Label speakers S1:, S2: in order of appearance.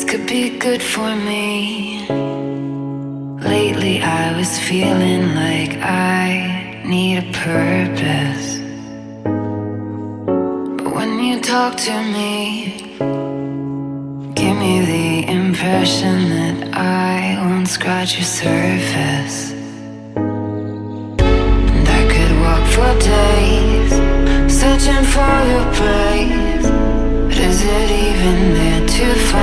S1: could be good for me. Lately I was feeling like I need a purpose. But when you talk to me, give me the impression that I won't scratch your surface. And I could walk for days, searching for your praise. But is it even there to find?